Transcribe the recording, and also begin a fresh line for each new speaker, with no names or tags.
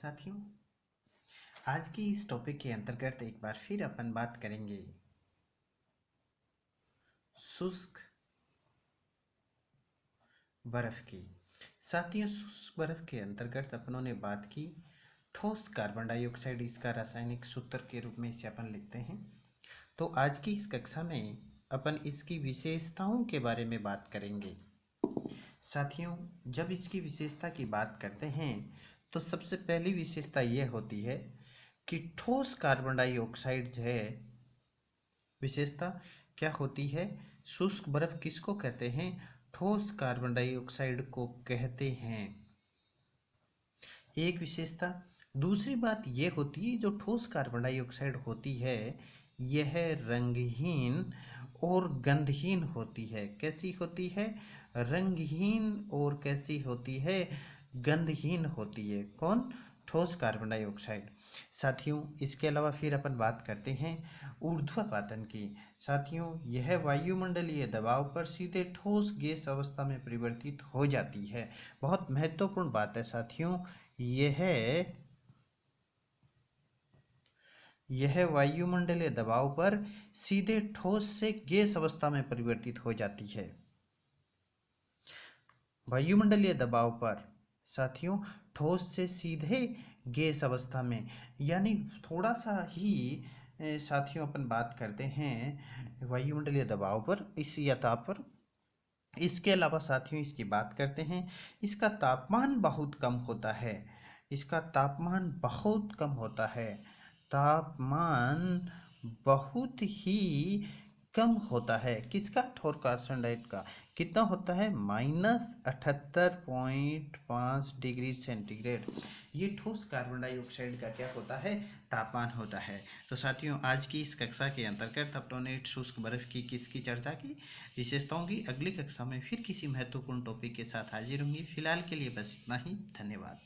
साथियों। आज की इस टॉपिक के अंतर्गत एक बार फिर अपन बात करेंगे शुष्क बर्फ की। साथियों, शुष्क बर्फ के अंतर्गत अपनों ने बात की ठोस कार्बन डाइऑक्साइड। इसका रासायनिक सूत्र के रूप में इसे अपन लिखते हैं। तो आज की इस कक्षा में अपन इसकी विशेषताओं के बारे में बात करेंगे। साथियों, जब इसकी विशेषता की बात करते हैं तो सबसे पहली विशेषता यह होती है कि ठोस कार्बन डाइऑक्साइड जो है, विशेषता क्या होती है? शुष्क बर्फ किसको कहते हैं? ठोस कार्बन डाइऑक्साइड को कहते हैं, एक विशेषता। दूसरी बात यह होती है जो ठोस कार्बन डाइऑक्साइड होती है यह रंगहीन और गंधहीन होती है। कैसी होती है? रंगहीन और कैसी होती है? गंधहीन होती है। कौन? ठोस कार्बन डाइऑक्साइड। साथियों, इसके अलावा फिर अपन बात करते हैं ऊर्ध्वपातन की। साथियों, यह वायुमंडलीय दबाव पर सीधे ठोस गैस अवस्था में परिवर्तित हो जाती है। बहुत महत्वपूर्ण बात है साथियों, यह वायुमंडलीय दबाव पर सीधे ठोस से गैस अवस्था में परिवर्तित हो जाती है। वायुमंडलीय दबाव पर साथियों ठोस से सीधे गैस अवस्था में, यानी थोड़ा सा ही साथियों अपन बात करते हैं वायुमंडलीय दबाव पर, इस या ताप पर। इसके अलावा साथियों इसकी बात करते हैं, इसका तापमान बहुत कम होता है। इसका तापमान बहुत कम होता है। तापमान बहुत ही कम होता है। किसका? ठोस कार्बन डाइऑक्साइड का। कितना होता है? -78.5 डिग्री सेंटीग्रेड। ये ठोस कार्बन डाइऑक्साइड का क्या होता है? तापमान होता है। तो साथियों, आज की इस कक्षा के अंतर्गत अपनों ने शुष्क बर्फ की किसकी चर्चा की? विशेषताओं की। अगली कक्षा में फिर किसी महत्वपूर्ण टॉपिक के साथ हाजिर होंगे। फिलहाल के लिए बस इतना ही। धन्यवाद।